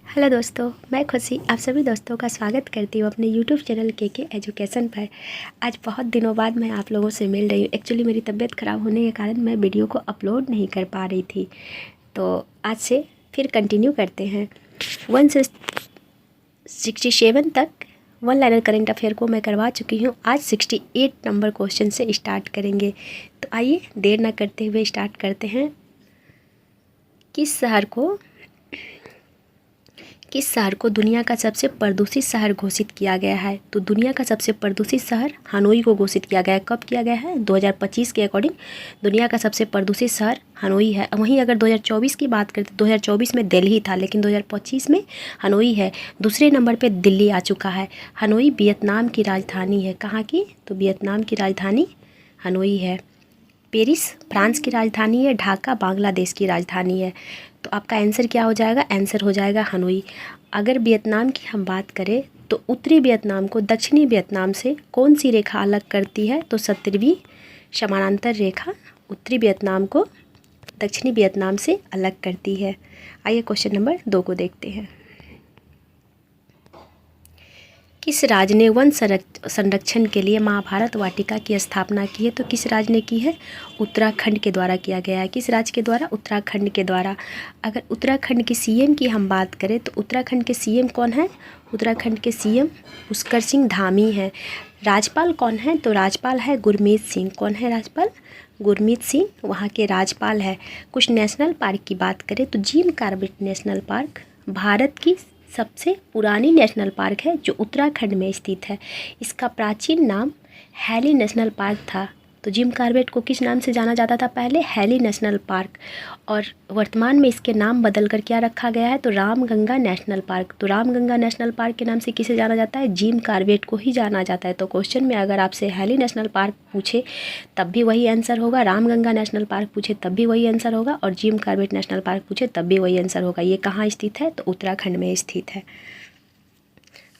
Hello दोस्तों, मैं खुशी आप सभी दोस्तों का स्वागत करती हूँ अपने यूट्यूब चैनल के एजुकेशन पर। आज बहुत दिनों बाद मैं आप लोगों से मिल रही हूँ। एक्चुअली मेरी तबीयत ख़राब होने के कारण मैं वीडियो को अपलोड नहीं कर पा रही थी, तो आज से फिर कंटिन्यू करते हैं। 1 से 67 तक वन लाइनर करेंट अफेयर को मैं करवा चुकी हूँ। आज 68 नंबर क्वेश्चन से स्टार्ट करेंगे, तो आइए देर ना करते हुए स्टार्ट करते हैं। किस शहर को दुनिया का सबसे प्रदूषित शहर घोषित किया गया है? तो दुनिया का सबसे प्रदूषित शहर हनोई को घोषित किया गया है। कब किया गया है? 2025 के अकॉर्डिंग दुनिया का सबसे प्रदूषित शहर हनोई है। वहीं अगर 2024 की बात करें तो 2024 में दिल्ली था, लेकिन 2025 में हनोई है। दूसरे नंबर पे दिल्ली आ चुका है। हनोई वियतनाम की राजधानी है। कहाँ की? तो वियतनाम की राजधानी हनोई है। पेरिस फ्रांस की राजधानी है। ढाका बांग्लादेश की राजधानी है। तो आपका आंसर क्या हो जाएगा? आंसर हो जाएगा हनोई। अगर वियतनाम की हम बात करें तो उत्तरी वियतनाम को दक्षिणी वियतनाम से कौन सी रेखा अलग करती है? तो 17वीं समानांतर रेखा उत्तरी वियतनाम को दक्षिणी वियतनाम से अलग करती है। आइए क्वेश्चन नंबर 2 को देखते हैं। किस राज्य ने वन संरक्षण के लिए महाभारत वाटिका की स्थापना की है? तो किस राज्य ने की है? उत्तराखंड के द्वारा किया गया है। किस राज्य के द्वारा? उत्तराखंड के द्वारा। अगर उत्तराखंड के सीएम की हम बात करें तो उत्तराखंड के सीएम कौन है? उत्तराखंड के सीएम पुष्कर सिंह धामी हैं। राज्यपाल कौन है? तो राज्यपाल है गुरमीत सिंह। कौन है राज्यपाल? गुरमीत सिंह वहाँ के राज्यपाल है। कुछ नेशनल पार्क की बात करें तो Jim Corbett national park Bharat की सबसे पुरानी नेशनल पार्क है जो उत्तराखंड में स्थित है। इसका प्राचीन नाम हैली नेशनल पार्क था। तो जिम कॉर्बेट को किस नाम से जाना जाता था पहले? Hailey national park. और वर्तमान में इसके नाम बदल कर क्या रखा गया है? तो रामगंगा नेशनल पार्क। तो रामगंगा नेशनल पार्क के नाम से किसे जाना जाता है? जिम कॉर्बेट को ही जाना जाता है। तो क्वेश्चन में अगर आपसे हैली नेशनल पार्क पूछे तब भी वही आंसर होगा, रामगंगा नेशनल पार्क पूछे तब भी वही आंसर होगा, और जिम कॉर्बेट नेशनल पार्क पूछे तब भी वही आंसर होगा। ये कहाँ स्थित है? तो उत्तराखंड में स्थित है।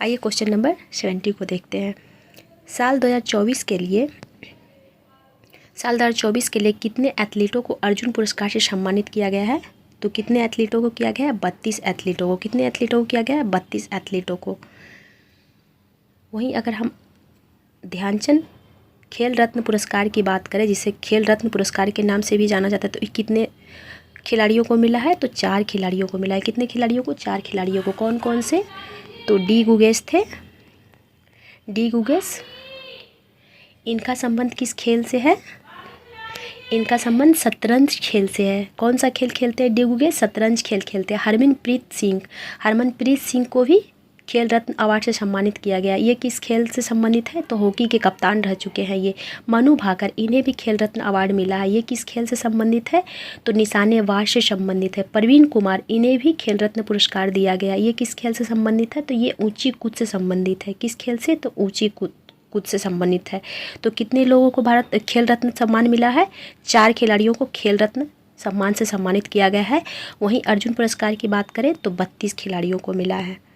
आइए क्वेश्चन नंबर 70 को देखते हैं। साल 2024 के लिए कितने एथलीटों को अर्जुन पुरस्कार से सम्मानित किया गया है? तो कितने एथलीटों को किया गया है? 32 एथलीटों को। कितने एथलीटों को किया गया है? 32 एथलीटों को। वहीं अगर हम ध्यानचंद खेल रत्न पुरस्कार की बात करें, जिसे खेल रत्न पुरस्कार के नाम से भी जाना जाता है, तो कितने खिलाड़ियों को मिला है? तो 4 खिलाड़ियों को मिला है। कितने खिलाड़ियों को? 4 खिलाड़ियों को। कौन कौन से? तो डी गुगेश थे। डी गुगेश, इनका संबंध किस खेल से है? इनका संबंध शतरंज खेल से है। कौन सा खेल खेलते हैं डी गुगेश? शतरंज खेल खेलते हैं। हरमनप्रीत सिंह को भी खेल रत्न अवार्ड से सम्मानित किया गया। ये किस खेल से संबंधित है? तो हॉकी के कप्तान रह चुके हैं ये। मनु भाकर, इन्हें भी खेल रत्न अवार्ड मिला है। ये किस खेल से संबंधित है? तो निशानेबाज से संबंधित है। प्रवीण कुमार, इन्हें भी खेल रत्न पुरस्कार दिया गया। ये किस खेल से संबंधित है? तो ये ऊंची कूद से संबंधित है। किस खेल से? तो ऊंची कूद से संबंधित है। तो कितने लोगों को भारत खेल रत्न सम्मान मिला है? 4 खिलाड़ियों को खेल रत्न सम्मान से सम्मानित किया गया है। वहीं अर्जुन पुरस्कार की बात करें तो 32 खिलाड़ियों को मिला है।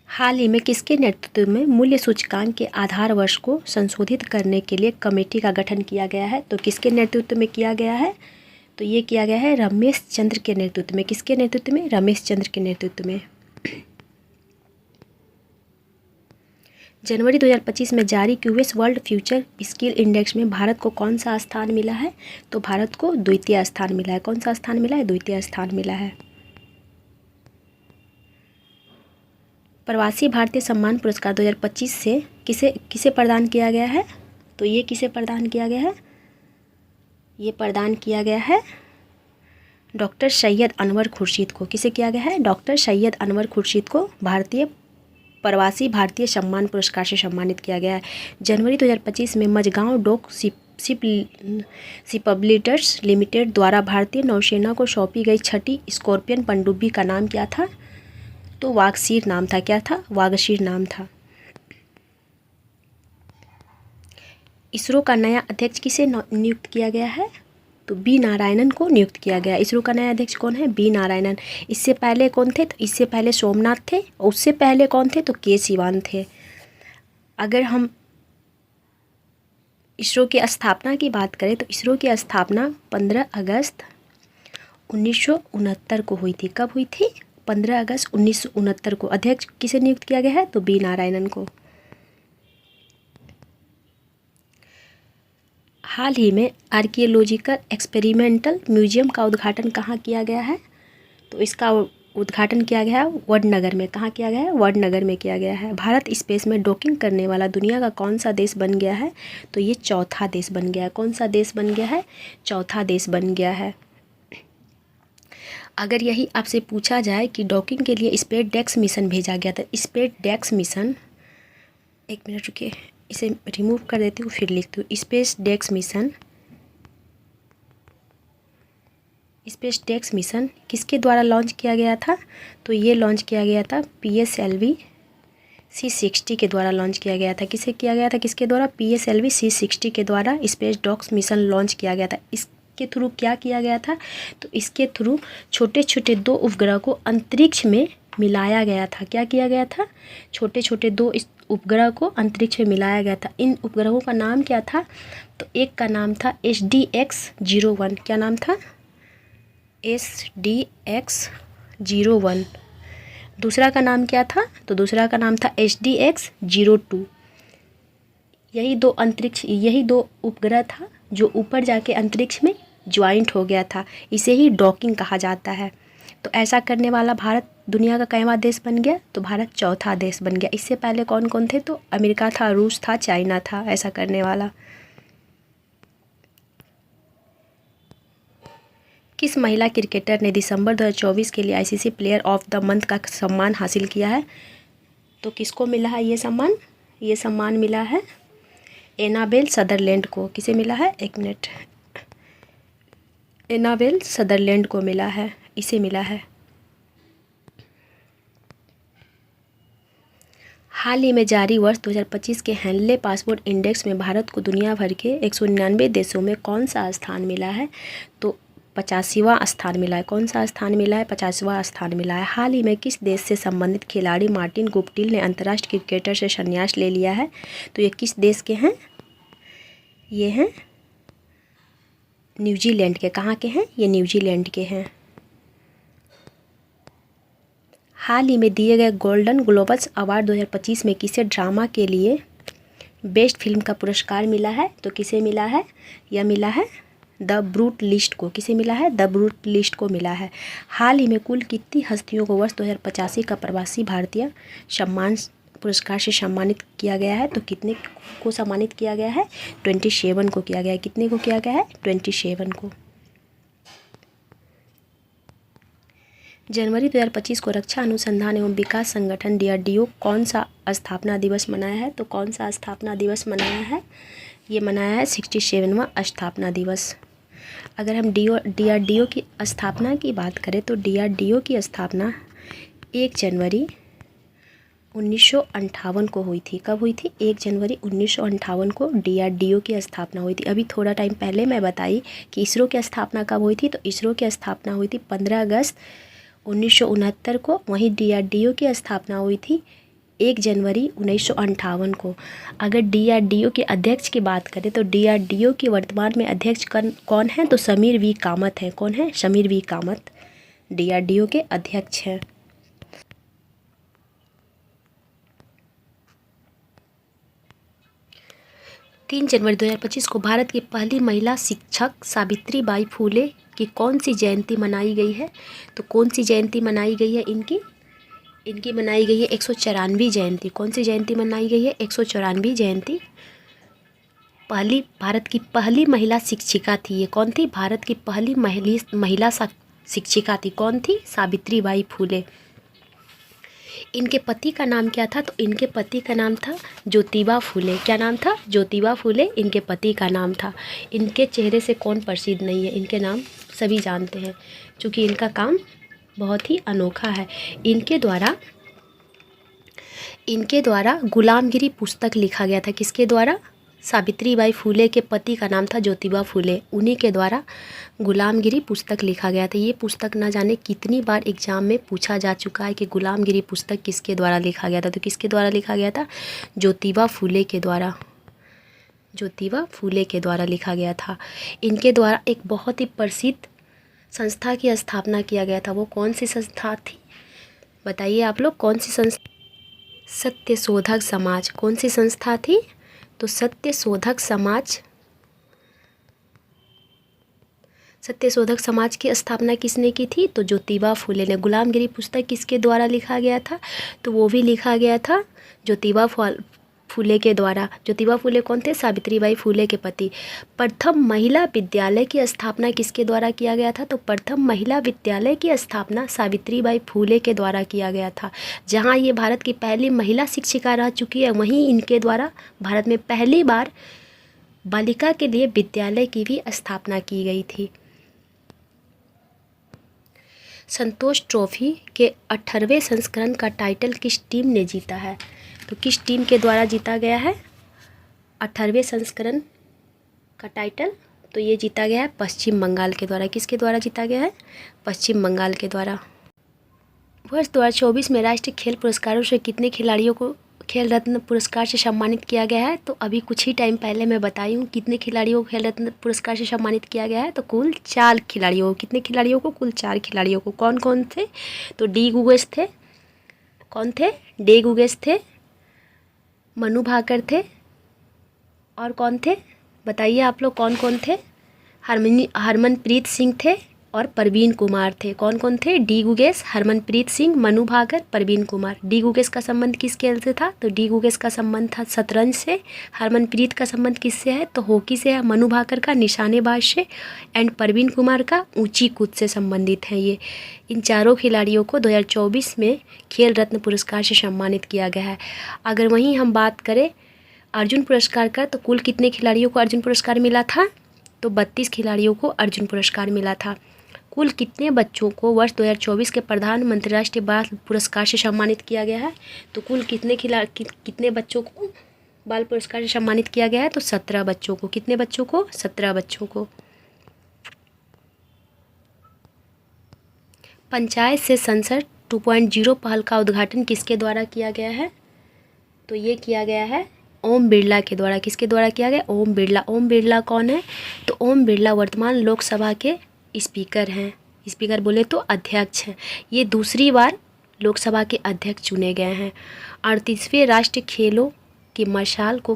हाल ही में किसके नेतृत्व में मूल्य सूचकांक के आधार वर्ष को संशोधित करने के लिए कमेटी का गठन किया गया है? तो किसके नेतृत्व में किया गया है? तो ये किया गया है रमेश चंद्र के नेतृत्व में। किसके नेतृत्व में? रमेश चंद्र के नेतृत्व में। जनवरी 2025 में जारी QS world future skill index में भारत को कौन सा स्थान मिला है? तो भारत को द्वितीय स्थान मिला है। कौन सा स्थान मिला है? द्वितीय स्थान मिला है। प्रवासी भारतीय सम्मान पुरस्कार 2025 से किसे प्रदान किया गया है? तो ये किसे प्रदान किया गया है? ये प्रदान किया गया है डॉक्टर सैयद अनवर खुर्शीद को। किसे किया गया है? डॉक्टर सैयद अनवर खुर्शीद को प्रवासी भारतीय सम्मान पुरस्कार से सम्मानित किया गया है। जनवरी 2025 में मझगांव डॉक शिपबिल्डर्स लिमिटेड द्वारा भारतीय नौसेना को सौंपी गई छठी स्कॉर्पियन पनडुब्बी का नाम क्या था? तो वागशीर नाम था। क्या था? वागशीर नाम था। इसरो का नया अध्यक्ष किसे नियुक्त किया गया है? तो बी नारायणन को नियुक्त किया गया। इसरो का नया अध्यक्ष कौन है? बी नारायणन। इससे पहले कौन थे? तो इससे पहले सोमनाथ थे, और उससे पहले कौन थे? तो के सिवान थे। अगर हम इसरो की स्थापना की बात करें तो इसरो की स्थापना 15 अगस्त 1969 को हुई थी। कब हुई थी? 15 अगस्त 1969 को। अध्यक्ष किसे नियुक्त किया गया है? तो बी नारायणन को। हाल ही में आर्कियोलॉजिकल एक्सपेरिमेंटल म्यूजियम का उद्घाटन कहाँ किया गया है? तो इसका उद्घाटन किया गया है वडनगर में। कहाँ किया गया है? वडनगर में किया गया है। भारत स्पेस में डॉकिंग करने वाला दुनिया का कौन सा देश बन गया है? तो ये चौथा देश बन गया है। कौन सा देश बन गया है? चौथा देश बन गया है। अगर यही आपसे पूछा जाए कि डॉकिंग के लिए स्पेस डेक्स मिशन भेजा गया था, स्पेस डेक्स मिशन, एक मिनट रुकिए, इसे रिमूव कर देती हूँ फिर लिखती हूँ। स्पेस डेक्स मिशन किसके द्वारा लॉन्च किया गया था? तो ये लॉन्च किया गया था PSLV C60 के द्वारा लॉन्च किया गया था। किसे किया गया था? किसके द्वारा? PSLV C60 के द्वारा स्पेस डॉक्स मिशन लॉन्च किया गया था। इसके थ्रू क्या किया गया था? तो इसके थ्रू छोटे छोटे 2 उपग्रह को अंतरिक्ष में मिलाया गया था। क्या किया गया था? छोटे छोटे 2 उपग्रह को अंतरिक्ष में मिलाया गया था। इन उपग्रहों का नाम क्या था? तो एक का नाम था SDX-01। क्या नाम था? SDX-01। दूसरा का नाम क्या था? तो दूसरा का नाम था SDX-02। यही दो उपग्रह था जो ऊपर जाके अंतरिक्ष में ज्वाइंट हो गया था। इसे ही डॉकिंग कहा जाता है। तो ऐसा करने वाला भारत दुनिया का कईवां देश बन गया? तो भारत चौथा देश बन गया। इससे पहले कौन कौन थे? तो अमेरिका था, रूस था, चाइना था ऐसा करने वाला। किस महिला क्रिकेटर ने दिसंबर 2024 के लिए ICC player of the month का सम्मान हासिल किया है? तो किसको मिला है ये सम्मान? ये सम्मान मिला है एनाबेल सदरलैंड को। किसे मिला है? एक मिनट, एनाबेल सदरलैंड को मिला है, इसे मिला है। हाल ही में जारी वर्ष 2025 के हेनले पासपोर्ट इंडेक्स में भारत को दुनिया भर के 199 देशों में कौन सा स्थान मिला है? तो 85वां स्थान मिला है। कौन सा स्थान मिला है? 85वां स्थान मिला है। हाल ही में किस देश से संबंधित खिलाड़ी मार्टिन गुप्टिल ने अंतर्राष्ट्रीय क्रिकेटर से संन्यास ले लिया है? तो ये किस देश के हैं? ये हैं न्यूजीलैंड के। कहाँ के हैं? ये न्यूजीलैंड के हैं। हाल ही में दिए गए गोल्डन ग्लोब्स अवार्ड 2025 में किसे ड्रामा के लिए बेस्ट फिल्म का पुरस्कार मिला है? तो किसे मिला है? यह मिला है द ब्रूट लिस्ट को। किसे मिला है? द ब्रूट लिस्ट को मिला है। हाल ही में कुल कितनी हस्तियों को वर्ष 2085 का प्रवासी भारतीय सम्मान पुरस्कार से सम्मानित किया गया है? तो कितने को सम्मानित किया गया है? 27 को किया गया है। कितने को किया गया है? 27 को। जनवरी 2025 को रक्षा अनुसंधान एवं विकास संगठन DRDO कौन सा स्थापना दिवस मनाया है? तो कौन सा स्थापना दिवस मनाया है? ये मनाया है 67वां स्थापना दिवस। अगर हम DRDO की स्थापना की बात करें तो DRDO की स्थापना 1 जनवरी 1958 को हुई थी। कब हुई थी? 1 जनवरी 1958 को DRDO की स्थापना हुई थी। अभी थोड़ा टाइम पहले मैं बताई कि इसरो की स्थापना कब हुई थी? तो इसरो की स्थापना हुई थी 15 अगस्त 1969 को। वहीं DRDO की स्थापना हुई थी 1 जनवरी 1958 को। अगर DRDO के अध्यक्ष की बात करें तो DRDO के वर्तमान में अध्यक्ष कौन है? तो समीर वी कामत हैं। कौन है? समीर वी कामत DRDO के अध्यक्ष हैं। तीन जनवरी 2025 को भारत की पहली महिला शिक्षक सावित्रीबाई फूले की कौन सी जयंती मनाई गई है? तो कौन सी जयंती मनाई गई है इनकी मनाई गई है 194वीं जयंती। कौन सी जयंती मनाई गई है? 194वीं जयंती। भारत की पहली महिला शिक्षिका थी ये। कौन थी? भारत की पहली महिला शिक्षिका थी। कौन थी? सावित्रीबाई फूले। इनके पति का नाम क्या था? तो इनके पति का नाम था ज्योतिबा फूले। क्या नाम था? ज्योतिबा फूले इनके पति का नाम था। इनके चेहरे से कौन प्रसिद्ध नहीं है? इनके नाम सभी जानते हैं क्योंकि इनका काम बहुत ही अनोखा है। इनके द्वारा गुलामगिरी पुस्तक लिखा गया था। किसके द्वारा? सावित्रीबाई फूले के पति का नाम था ज्योतिबा फूले। उन्हीं के द्वारा गुलामगिरी पुस्तक लिखा गया था। ये पुस्तक न जाने कितनी बार एग्जाम में पूछा जा चुका है कि गुलामगिरी पुस्तक किसके द्वारा लिखा गया था। तो किसके द्वारा लिखा गया था? ज्योतिबा फूले के द्वारा। ज्योतिबा फूले के द्वारा लिखा गया था। इनके द्वारा एक बहुत ही प्रसिद्ध संस्था की स्थापना किया गया था, वो कौन सी संस्था थी? बताइए आप लोग, कौन सी संस्था? सत्यशोधक समाज। कौन सी संस्था थी? तो सत्यशोधक समाज। सत्यशोधक समाज की स्थापना किसने की थी? तो ज्योतिबा फूले ने। गुलामगिरी पुस्तक किसके द्वारा लिखा गया था? तो वो भी लिखा गया था ज्योतिबा फूले के द्वारा। ज्योतिबा फूले कौन थे? सावित्रीबाई फूले के पति। प्रथम महिला विद्यालय की स्थापना किसके द्वारा किया गया था? तो प्रथम महिला विद्यालय की स्थापना सावित्रीबाई फूले के द्वारा किया गया था। जहाँ ये भारत की पहली महिला शिक्षिका रह चुकी है, वहीं इनके द्वारा भारत में पहली बार बालिका के लिए विद्यालय की भी स्थापना की गई थी। संतोष ट्रॉफी के 18वें संस्करण का टाइटल किस टीम ने जीता है? तो किस टीम के द्वारा जीता गया है 18वें संस्करण का टाइटल? तो ये जीता गया है पश्चिम बंगाल के द्वारा। किसके द्वारा जीता गया है? पश्चिम बंगाल के द्वारा। वर्ष 2024 में राष्ट्रीय खेल पुरस्कारों से कितने खिलाड़ियों को खेल रत्न पुरस्कार से सम्मानित किया गया है? तो अभी कुछ ही टाइम पहले मैं बताई हूँ कितने खिलाड़ियों को खेल रत्न पुरस्कार से सम्मानित किया गया है। तो कुल 4 खिलाड़ियों को। कितने खिलाड़ियों को? कुल 4 खिलाड़ियों को। कौन कौन थे? तो डी गुगेश थे। कौन थे? डी गुगेश थे, मनु भाकर थे, और कौन थे? बताइए आप लोग कौन कौन थे? हरमनप्रीत सिंह थे और परवीन कुमार थे। कौन कौन थे? डी गुगेश, हरमनप्रीत सिंह, मनु भाकर, परवीन कुमार। डी गुगेश का संबंध किस खेल से था? तो डी गुगेश का संबंध था शतरंज से। हरमनप्रीत का संबंध किससे है? तो हॉकी से है। मनु भाकर का निशानेबाज से, एंड परवीन कुमार का ऊंची कूद से संबंधित है ये। इन चारों खिलाड़ियों को 2024 में खेल रत्न पुरस्कार से सम्मानित किया गया है। अगर वहीं हम बात करें अर्जुन पुरस्कार का, तो कुल कितने खिलाड़ियों को अर्जुन पुरस्कार मिला था? तो 32 खिलाड़ियों को अर्जुन पुरस्कार मिला था। कुल कितने बच्चों को वर्ष 2024 के प्रधानमंत्री राष्ट्रीय बाल पुरस्कार से सम्मानित किया गया है? तो कुल कितने बच्चों को बाल पुरस्कार से सम्मानित किया गया है? तो 17 बच्चों को। कितने बच्चों को? 17 बच्चों को। पंचायत से संसद 2.0 पहल का उद्घाटन किसके द्वारा किया गया है? तो ये किया गया है ओम बिरला के द्वारा। किसके द्वारा किया गया? ओम बिरला। ओम बिरला कौन है? तो ओम बिरला वर्तमान लोकसभा के स्पीकर हैं। स्पीकर बोले तो अध्यक्ष हैं। ये दूसरी बार लोकसभा के अध्यक्ष चुने गए हैं। 38वें राष्ट्रीय खेलों की मशाल को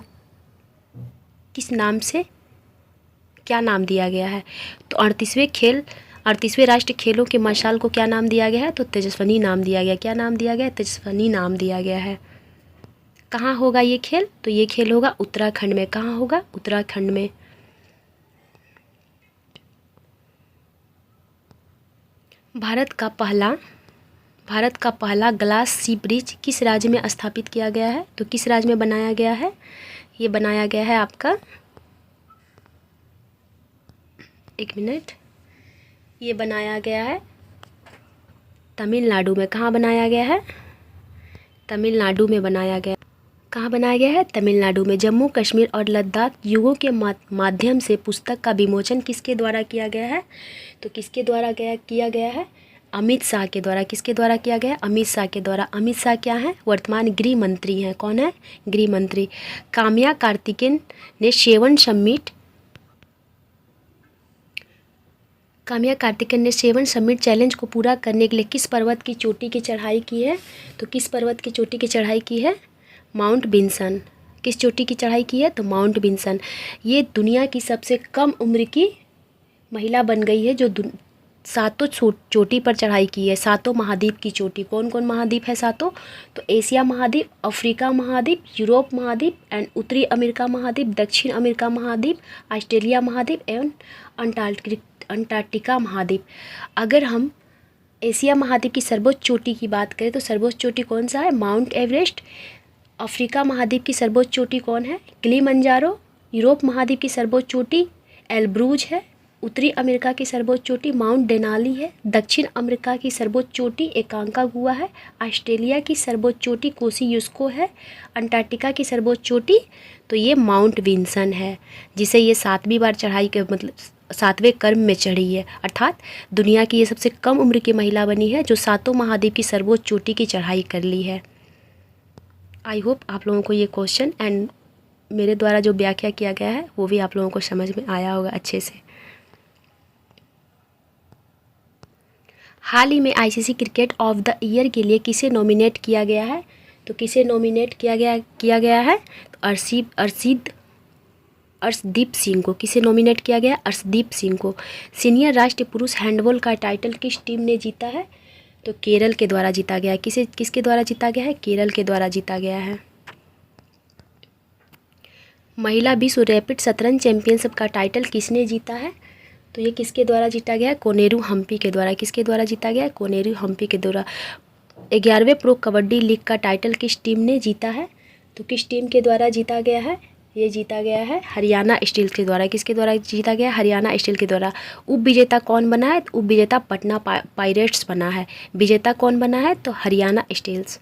किस नाम से क्या नाम दिया गया है? तो 38वें राष्ट्रीय खेलों के मशाल को क्या नाम दिया गया है? तो तेजस्विनी नाम दिया गया। क्या नाम दिया गया? तेजस्विनी नाम दिया गया है। कहाँ होगा ये खेल? तो ये खेल होगा उत्तराखंड में। कहाँ होगा? उत्तराखंड में। भारत का पहला ग्लास सी ब्रिज किस राज्य में स्थापित किया गया है? तो किस राज्य में बनाया गया है? ये बनाया गया है आपका, एक मिनट, ये बनाया गया है तमिलनाडु में। कहाँ बनाया गया है? तमिलनाडु में बनाया गया। कहाँ बनाया गया है? तमिलनाडु में। जम्मू कश्मीर और लद्दाख युगों के माध्यम से पुस्तक का विमोचन किसके द्वारा किया गया है? तो किसके द्वारा किया गया है? अमित शाह के द्वारा। किसके द्वारा किया गया है? अमित शाह के द्वारा। अमित शाह क्या है? वर्तमान गृह मंत्री हैं। कौन है? गृह मंत्री। काम्या कार्तिकेयन ने सेवन समिट चैलेंज को पूरा करने के लिए किस पर्वत की चोटी की चढ़ाई की है? तो किस पर्वत की चोटी की चढ़ाई की है? Mount Vinson. किस चोटी की चढ़ाई की है? तो माउंट विंसन। ये दुनिया की सबसे कम उम्र की महिला बन गई है जो सातों चोटी पर चढ़ाई की है। सातों महाद्वीप की चोटी। कौन कौन महाद्वीप है सातों? तो एशिया महाद्वीप, अफ्रीका महाद्वीप, यूरोप महाद्वीप एंड उत्तरी अमेरिका महाद्वीप, दक्षिण अमेरिका महाद्वीप, ऑस्ट्रेलिया महाद्वीप एवं अंटार्कटिका महाद्वीप। अगर हम एशिया महाद्वीप की सर्वोच्च चोटी की बात करें तो सर्वोच्च चोटी कौन सा है? Mount Everest. अफ्रीका महाद्वीप की सर्वोच्च चोटी कौन है? किलिमंजारो। यूरोप महाद्वीप की सर्वोच्च चोटी एल्ब्रूज है। उत्तरी अमेरिका की सर्वोच्च चोटी माउंट डेनाली है। दक्षिण अमेरिका की सर्वोच्च चोटी एकांकागुआ है। ऑस्ट्रेलिया की सर्वोच्च चोटी कोसियुस्को है। अंटार्कटिका की सर्वोच्च चोटी तो ये माउंट विंसन है, जिसे ये 7वीं बार चढ़ाई के मतलब 7वें क्रम में चढ़ी है। अर्थात दुनिया की ये सबसे कम उम्र की महिला बनी है जो सातों महाद्वीप की सर्वोच्च चोटी की चढ़ाई कर ली है। आई होप आप लोगों को ये क्वेश्चन एंड मेरे द्वारा जो व्याख्या किया गया है वो भी आप लोगों को समझ में आया होगा अच्छे से। हाल ही में ICC cricket of the year के लिए किसे नॉमिनेट किया गया है? तो किसे नॉमिनेट किया गया है? तो अर्शदीप सिंह को। किसे नॉमिनेट किया गया? अर्शदीप सिंह को। सीनियर राष्ट्रीय पुरुष हैंडबॉल का टाइटल किस टीम ने जीता है? तो केरल के द्वारा जीता गया है। किसके द्वारा जीता गया है? केरल के द्वारा जीता गया है। महिला विश्व रैपिड शतरंज चैंपियनशिप का टाइटल किसने जीता है? तो ये किसके द्वारा जीता गया है? कोनेरू हम्पी के द्वारा। किसके द्वारा जीता गया है? कोनेरू हम्पी के द्वारा। 11वें प्रो कबड्डी लीग का टाइटल किस टीम ने जीता है? तो किस टीम के द्वारा जीता गया है? ये जीता गया है हरियाणा स्टील के द्वारा। किसके द्वारा जीता गया? हरियाणा स्टील के द्वारा। उप विजेता कौन बना है? उप विजेता पटना पायरेट्स बना है। विजेता कौन बना है? तो Haryana steels.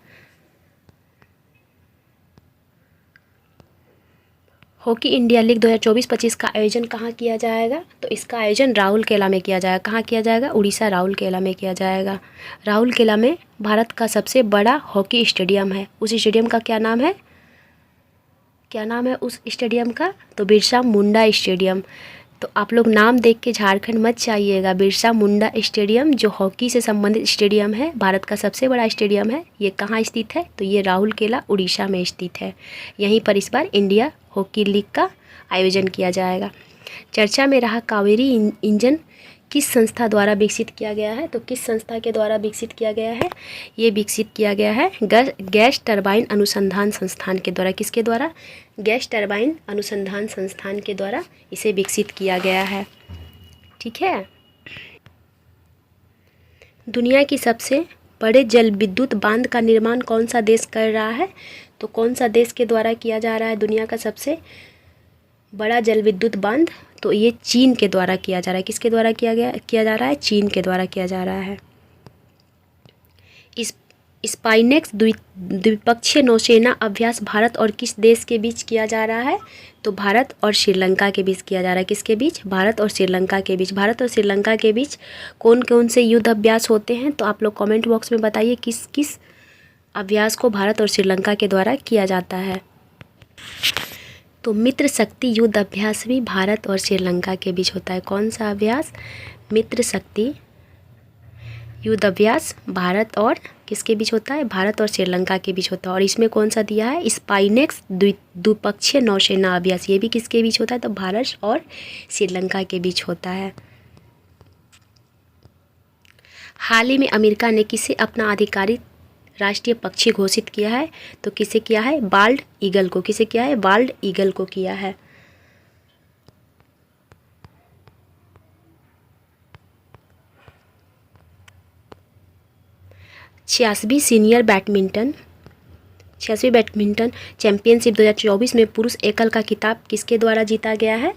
Hockey India league 2024-25 का आयोजन कहाँ किया जाएगा? तो इसका आयोजन राउरकेला में किया जाएगा। कहाँ किया जाएगा? उड़ीसा राउरकेला में किया जाएगा। राउरकेला में भारत का सबसे बड़ा हॉकी स्टेडियम है। उस स्टेडियम का क्या नाम है? क्या नाम है उस स्टेडियम का? तो बिरसा मुंडा स्टेडियम। तो आप लोग नाम देख के झारखंड मत जाइएगा। बिरसा मुंडा स्टेडियम जो हॉकी से संबंधित स्टेडियम है, भारत का सबसे बड़ा स्टेडियम है। ये कहाँ स्थित है? तो ये राउरकेला उड़ीसा में स्थित है। यहीं पर इस बार इंडिया हॉकी लीग का आयोजन किया जाएगा। चर्चा में रहा कावेरी इंजन किस संस्था द्वारा विकसित किया गया है? तो किस संस्था के द्वारा विकसित किया गया है? ये विकसित किया गया है गैस टरबाइन अनुसंधान संस्थान के द्वारा। किसके द्वारा? गैस टरबाइन अनुसंधान संस्थान के द्वारा इसे विकसित किया गया है। ठीक है। दुनिया की सबसे बड़े जल विद्युत बांध का निर्माण कौन सा देश कर रहा है? तो कौन सा देश के द्वारा किया जा रहा है दुनिया का सबसे बड़ा जल विद्युत बांध? तो ये चीन के द्वारा किया जा रहा है। किसके द्वारा किया जा रहा है? चीन के द्वारा किया जा रहा है। इस स्पाइनेक्स द्विपक्षीय नौसेना अभ्यास भारत और किस देश के बीच किया जा रहा है? तो भारत और श्रीलंका के बीच किया जा रहा है। किसके बीच? भारत और श्रीलंका के बीच। भारत और श्रीलंका के बीच कौन कौन से युद्ध अभ्यास होते हैं? तो आप लोग कमेंट बॉक्स में बताइए किस किस अभ्यास को भारत और श्रीलंका के द्वारा किया जाता है। तो मित्र शक्ति युद्ध अभ्यास भी भारत और श्रीलंका के बीच होता है। कौन सा अभ्यास? मित्र शक्ति युद्ध अभ्यास भारत और किसके बीच होता है? भारत और श्रीलंका के बीच होता है। और इसमें कौन सा दिया है? स्पाइनेक्स द्विपक्षीय नौसेना अभ्यास। ये भी किसके बीच होता है? तो भारत और श्रीलंका के बीच होता है। हाल ही में अमेरिका ने किसे अपना आधिकारिक राष्ट्रीय पक्षी घोषित किया है? तो किसे किया है? बाल्ड ईगल को। किसे किया है? बाल्ड ईगल को किया है। 86वीं बैडमिंटन चैंपियनशिप 2024 में पुरुष एकल का खिताब किसके द्वारा जीता गया है?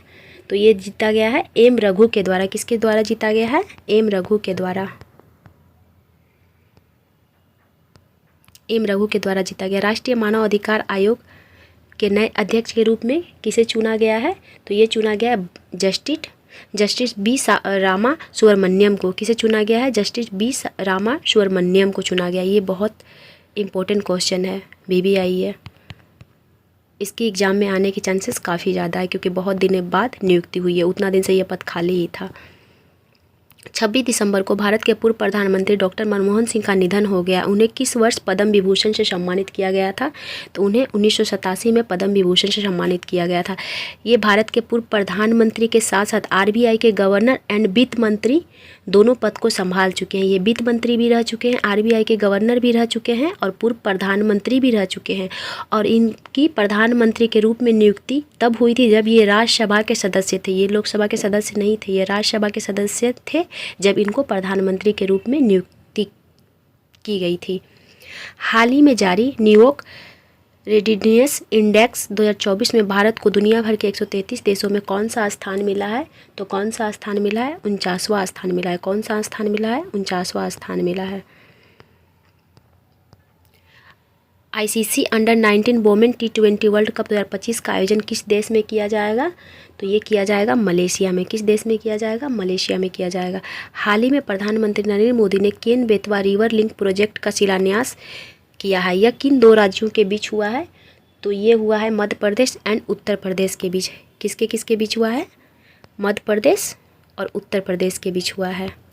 तो ये जीता गया है एम रघु के द्वारा। किसके द्वारा जीता गया है? एम रघु के द्वारा। एम रघु के द्वारा जीता गया। राष्ट्रीय मानव अधिकार आयोग के नए अध्यक्ष के रूप में किसे चुना गया है? तो ये चुना गया है जस्टिस बी रामा सुब्रमण्यम को। किसे चुना गया है? जस्टिस बी रामा सुब्रमण्यम को चुना गया। ये बहुत इम्पोर्टेंट क्वेश्चन है, BBI है। इसकी एग्ज़ाम में आने के चांसेस काफ़ी ज़्यादा है क्योंकि बहुत दिनों बाद नियुक्ति हुई है। उतना दिन से ये पद खाली ही था। 26 दिसंबर को भारत के पूर्व प्रधानमंत्री डॉक्टर मनमोहन सिंह का निधन हो गया। उन्हें किस वर्ष पद्म विभूषण से सम्मानित किया गया था? तो उन्हें 1987 में पद्म विभूषण से सम्मानित किया गया था। ये भारत के पूर्व प्रधानमंत्री के साथ साथ RBI के गवर्नर एंड वित्त मंत्री दोनों पद को संभाल चुके हैं। ये वित्त मंत्री भी रह चुके हैं, RBI के गवर्नर भी रह चुके हैं और पूर्व प्रधानमंत्री भी रह चुके हैं। और इनकी प्रधानमंत्री के रूप में नियुक्ति तब हुई थी जब ये राज्यसभा के सदस्य थे। ये लोकसभा के सदस्य नहीं थे, ये राज्यसभा के सदस्य थे जब इनको प्रधानमंत्री के रूप में नियुक्ति की गई थी। हाल ही में जारी न्यूयॉर्क रेडिनेस इंडेक्स 2024 में भारत को दुनिया भर के 133 देशों में कौन सा स्थान मिला है? तो कौन सा स्थान मिला है? 49वां स्थान मिला है। कौन सा स्थान मिला है? 49वां स्थान मिला है। ICC under-19 women T20 world cup 2025 का आयोजन किस देश में किया जाएगा? तो ये किया जाएगा मलेशिया में। किस देश में किया जाएगा? मलेशिया में किया जाएगा। हाल ही में प्रधानमंत्री नरेंद्र मोदी ने Ken Betwa river link project का शिलान्यास किया है। यह किन दो राज्यों के बीच हुआ है? तो ये हुआ है मध्य प्रदेश एंड उत्तर प्रदेश के बीच। किसके बीच हुआ है? मध्य प्रदेश और उत्तर प्रदेश के बीच हुआ है।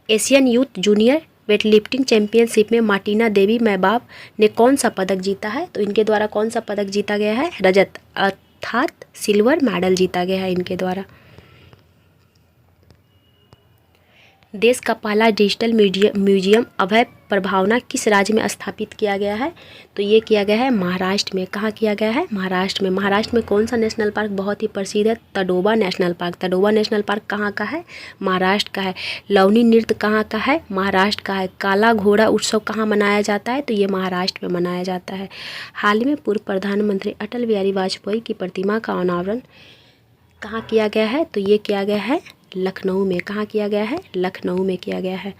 Asian youth junior weightlifting championship में मार्टिना देवी मैबाब ने कौन सा पदक जीता है? तो इनके द्वारा कौन सा पदक जीता गया है? रजत, अर्थात सिल्वर मेडल जीता गया है इनके द्वारा। देश का पहला डिजिटल म्यूजियम अभय प्रभावना किस राज्य में स्थापित किया गया है? तो ये किया गया है महाराष्ट्र में। कहाँ किया गया है? महाराष्ट्र में। महाराष्ट्र में कौन सा नेशनल पार्क बहुत ही प्रसिद्ध है? Tadoba national park. Tadoba national park कहाँ का है? महाराष्ट्र का है। लवनी नृत्य कहाँ का है? महाराष्ट्र का है। काला घोड़ा उत्सव कहाँ मनाया जाता है? तो ये महाराष्ट्र में मनाया जाता है। हाल ही में पूर्व प्रधानमंत्री अटल बिहारी वाजपेयी की प्रतिमा का अनावरण कहाँ किया गया है? तो ये किया गया है लखनऊ में। कहाँ किया गया है? लखनऊ में किया गया है।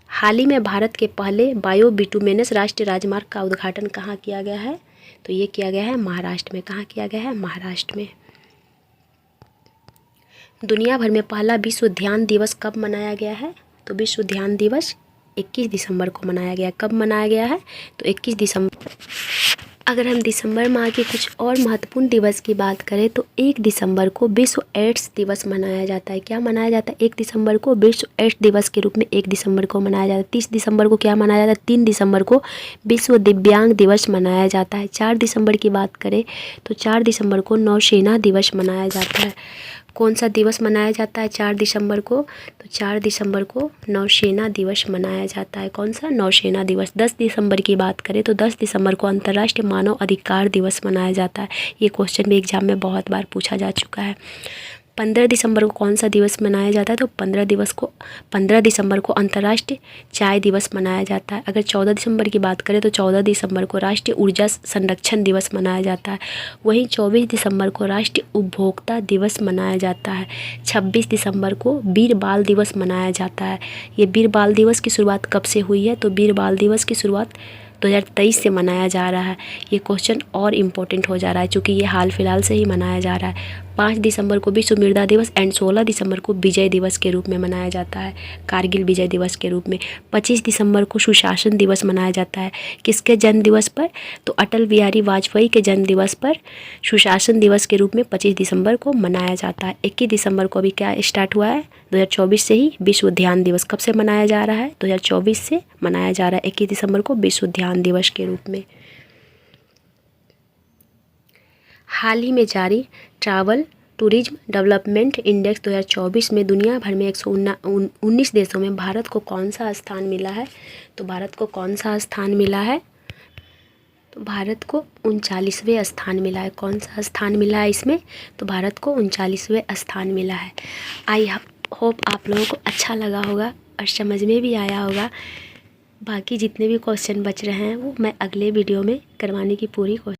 हाल ही में भारत के पहले बायो बिटुमिनस राष्ट्रीय राजमार्ग का उद्घाटन कहाँ किया गया है? तो ये किया गया है महाराष्ट्र में। कहाँ किया गया है? महाराष्ट्र में। दुनिया भर में पहला विश्व ध्यान दिवस कब मनाया गया है? तो विश्व ध्यान दिवस 21 दिसंबर को मनाया गया। कब मनाया गया है? तो 21 दिसंबर। अगर हम दिसंबर माह के कुछ और महत्वपूर्ण दिवस की बात करें तो 1 दिसंबर को विश्व एड्स दिवस मनाया जाता है। क्या मनाया जाता है? 1 दिसंबर को विश्व एड्स दिवस के रूप में 1 दिसंबर को मनाया जाता है। 30 दिसंबर को क्या मनाया जाता है? 3 दिसंबर को विश्व दिव्यांग दिवस मनाया जाता है। 4 दिसंबर की बात करें तो 4 दिसंबर को नौसेना दिवस मनाया जाता है। कौन सा दिवस मनाया जाता है 4 दिसंबर को? तो 4 दिसंबर को नौसेना दिवस मनाया जाता है। कौन सा? नौसेना दिवस। 10 दिसंबर की बात करें तो 10 दिसंबर को अंतर्राष्ट्रीय मानव अधिकार दिवस मनाया जाता है। ये क्वेश्चन भी एग्जाम में बहुत बार पूछा जा चुका है। 15 दिसंबर को कौन सा दिवस मनाया जाता है? तो 15 दिसंबर को अंतर्राष्ट्रीय चाय दिवस मनाया जाता है। अगर 14 दिसंबर की बात करें तो 14 दिसंबर को राष्ट्रीय ऊर्जा संरक्षण दिवस मनाया जाता है। वहीं 24 दिसंबर को राष्ट्रीय उपभोक्ता दिवस मनाया जाता है। 26 दिसंबर को वीर बाल दिवस मनाया जाता है। ये वीर बाल दिवस की शुरुआत कब से हुई है? तो वीर बाल दिवस की शुरुआत 2023 से मनाया जा रहा है। ये क्वेश्चन और इम्पोर्टेंट हो जा रहा है क्योंकि ये हाल फिलहाल से ही मनाया जा रहा है। 5 दिसंबर को विश्व मृदा दिवस एंड 16 दिसंबर को विजय दिवस के रूप में मनाया जाता है, कारगिल विजय दिवस के रूप में। 25 दिसंबर को सुशासन दिवस मनाया जाता है। किसके जन्म दिवस पर? तो अटल बिहारी वाजपेयी के जन्म दिवस पर सुशासन दिवस के रूप में 25 दिसंबर को मनाया जाता है। 21 दिसंबर को अभी क्या स्टार्ट हुआ है? 2024 से ही विश्व ध्यान दिवस कब से मनाया जा रहा है? 2024 से मनाया जा रहा है 21 दिसंबर को विश्व ध्यान दिवस के रूप में। हाल ही में जारी ट्रैवल टूरिज्म डेवलपमेंट इंडेक्स 2024 में दुनिया भर में 119 देशों में भारत को कौन सा स्थान मिला है? तो भारत को कौन सा स्थान मिला है? तो भारत को 39वें स्थान मिला है। कौन सा स्थान मिला है इसमें? तो भारत को 39वें स्थान मिला है। आई होप आप लोगों को अच्छा लगा होगा और समझ में भी आया होगा। बाकी जितने भी क्वेश्चन बच रहे हैं वो मैं अगले वीडियो में करवाने की पूरी कोशिश